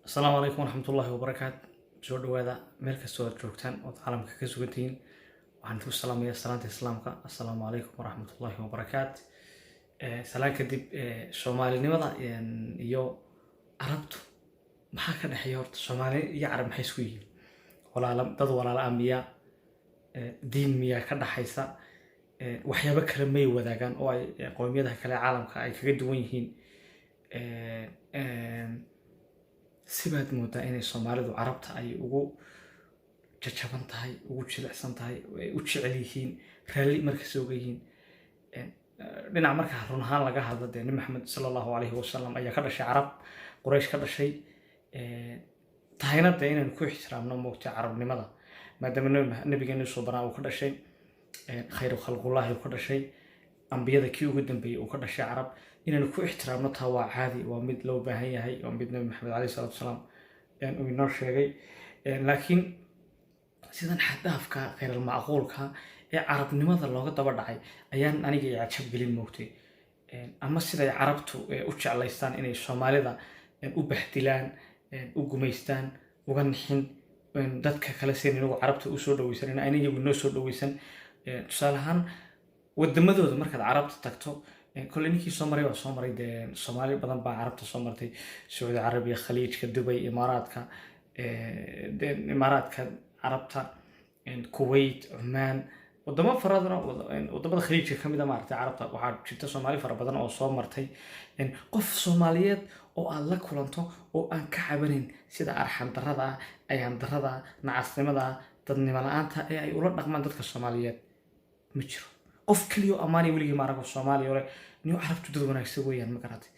السلام عليكم ورحمة الله وبركاته. سود هذا ملك السود جوكتان وعالم كسوتين وعن تو السلام يا سلامة السلامك. السلام عليكم ورحمة الله وبركاته. سلام كدب شمالي نمضى يو عربت ما كان حيورت شمالي يعرب حيسوي ولا لم تض ولا الأنبياء دين ميا كذا حيسا وحيا بكر مي وذا كان أو قومية كلا عالم كأي كجدوينهين sibaad moodaa inay Soomaalidu carabta ay ugu jajaban tahay ugu jilicsan tahay ay u jecel yihiin raalli marka soo gayiin dhinac marka run ahaan laga hadlo Nabi Maxamed sallallahu alayhi wasallam ayaa ka dhashay carab Quraysh ka dhashay tahayna inaan ku ixtiraamno moogta carabnimada maadaama nabigeena soo baraa uu ka dhashay khayru khalqullahi uu ka dhashay ambiyada kii ugu dambeeyay uu ka dhashay carab inaan ku ixtiraamno taa waa caadi waa mid loo baahan yahay waa mid Nabi Maxamed alayhi salatu wasalam uu inoo sheegay laakiin sidan xadaafka غير المعقولka ee carabnimada looga daba dhacay ayaan aniga yaacab gelin moogtay ama sida ay carabtu u jeclaystaan inay Soomaalida u baxdilaan u gumaystaan uga nixin dadka kale seen inuu carabta u soo dhaweysan in aniga inoo soo dhaweysan tusaalahan wadamadooda markaad carabta tagto كل إنكي سومري وسومري ده سومالي بدن بعربت سومرتي سعودية عربية خليج كدبي إمارات ده إمارات كعربتها الكويت عمان وضمان فرادنا وضمان الخليج كم إذا مرتي عربتها وعاد شفت سومالي فربدن أو سومرتي قف سوماليات أو الله كلنتو أو أن كعبرين سيدا أرحم دردا أيام دردا نعسم دا تدني ملأنتها أي أولاد نقمان دتك السوماليات مجرو qof kaliyo amaani waliga maarag Soomaaliya hore niyo carabtu dad wanaagsan weeyaan ma garatay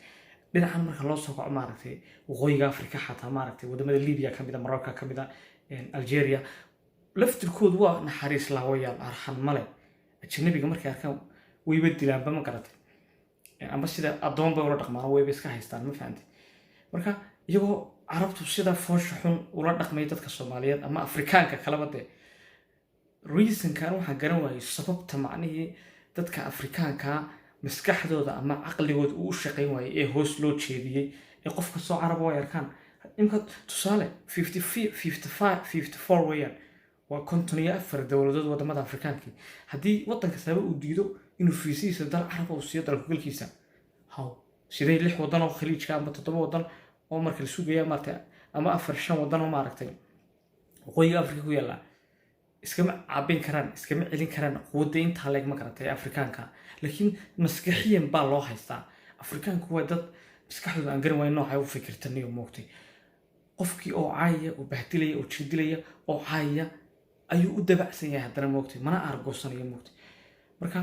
dhinacan marka loo soo kaco maaragtay waqooyiga Afrika xataa maaragtay wadamada Liibiya kamida Morocco kamida Algeria laftirkoodu waa naxariis la weeyaan arxan male ajnabiga markay arkaan way badilaan ba ma garatay ama sida adoon bay ula dhaqmaan way iska haystaan ma fahanti marka iyagoo carabtu sida foosh xun ula dhaqmay dadka Soomaaliyeed ama Afrikaanka kala wada reason kan waxa garan waayay sababta macnaheedu dadka Afrikaanka maskaxdooda ama aqligooda uu shaqeyn waayay ee hoos loo jeediyay ee qofka soo carab oo yarkaan imka tusaale 54 weeyaan waa kontoniya afar dawladood wadamada Afrikaanka hadii wadanka sabab uu diido inuu fiisiisa dal carab oo siyo dalka galkiisa haw sidee lix wadan oo khaliijka ama 7 wadan oo marka la sugayaa marta ama 4 wadan oo maaragtay waqooyiga Afrika ku yaala iskama caabin karaan iskama celin karaan quwadda inta leeg ma garatay Afrikaanka laakiin maskaxiyan baa loo haystaa Afrikaanku waa dad maskaxdooda aan garan wayn nooc ay u fikirtaan iyo moogtay qofkii oo caaya oo bahdilaya oo jidilaya oo caaya ayuu u dabacsan yahay hadana moogtay mana argoosanayo moogtay marka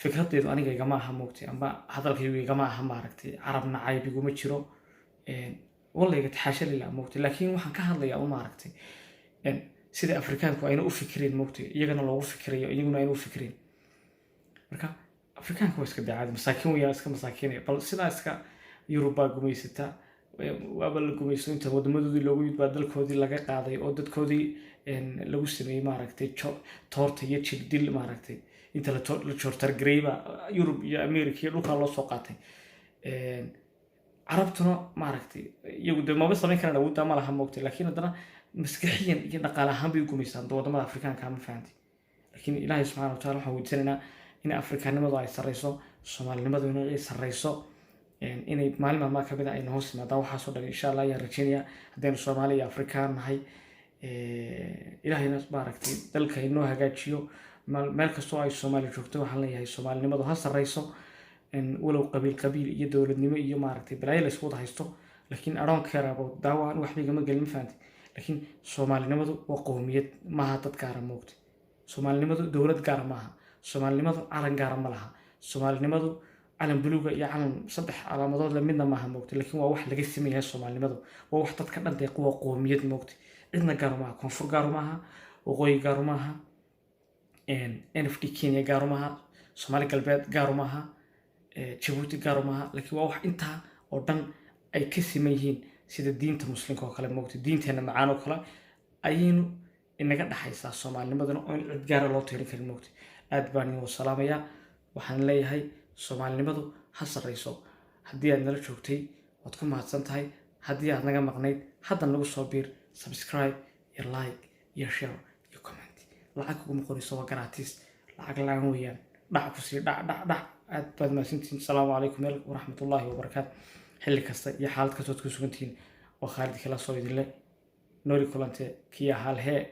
fikradeedu aniga igama aha moogtay amba hadalkaygu igama aha maaragtay carabna caybigu ma jiro wallahi taxashal ila moogtay laakiin waxaan ka hadlayaa oo maaragtay sida Afrikaanku ayna u fikireen moogtay iyagana loogu fikirayo iyaguna ayna u fikireen marka Afrikaanku waa iska daacad masaakiin weeyaan iska masaakiin bal sida iska Yuruba gumaysata waaba la gumayso inta wadamadoodii loogu yidbaa dalkoodii laga qaaday oo dadkoodii lagu sameeyay maaragtay toorta iyo jibdil maaragtay inta la tortar greyba Yurub iyo America iyo dhulka loo soo qaatay carabtuna maaragtay iyagu dama sameyn karaan awoodda ma laha moogtay laakiin hadana maskaxiyan iyo dhaqaalahaan bay gumaysan wadamada Afrikaanka ma fahanti laakiin Ilaahay subhanahu wa ta'ala waxa uu diidanaa in Afrikaanimadu ay sareyso Soomaalinimadu inay sareyso inay maalin ma ka mid ah in hoos maada waxa soo dhagay insha Allah ya rajeenaya hadeen Soomaaliya Afrikaan nahay Ilaahayna baaraktay dalka inoo hagaajiyo meel kasto ay Soomaali joogto waxaan leeyahay Soomaalinimadu ha sareyso walow qabiil iyo dawladnimo iyo maaragtay balay la isku haysto laakiin aroon karabo daawaan wax biga ma galin fahanti laakiin Soomaalinimadu waa qowmiyad ma aha dad gaar ah moogtay Soomaalinimadu dawlad gaar ma aha Soomaalinimadu calan gaar ma laha Soomaalinimadu calan buluuga iyo calan saddex calaamadood la midna ma aha moogtay laakiin waa wax laga sameeyay Soomaalinimadu waa wax dadka dhan deeq waa qowmiyad moogtay cidna gaar ma aha koonfur gaar ma aha waqooyi gaar ma aha NFD Kenya gaar ma aha Soomaali galbeed gaar ma aha Djibouti gaar ma aha laakiin waa wax inta oo dhan ay ka sameeyeen sida diinta muslimka oo kale moogtay diinteena macaan oo kale ayaynu inaga dhaxaysaa soomaalinimaduna oo in cid gaara loo tirin karin moogta. aad baan idin salaamayaa. waxaan leeyahay soomaalinimadu ha sarrayso. haddii aad nala joogtay waad ku mahadsan tahay. haddii aad naga maqnayd hadda nagu soo biir, subscribe iyo like iyo share iyo comment. lacag kuguma qorayso, waa garaatis, lacag la-aan weeyaan. dhac ku sii dhac. aad baad mahadsantihiin. asalaamu calaykum waraxmatullaahi wabarakaatu. xilli kasta iyo xaalad kastood ku sugantihiin waa Khaalid kala soo idinle. nooli kulante kiya halhee.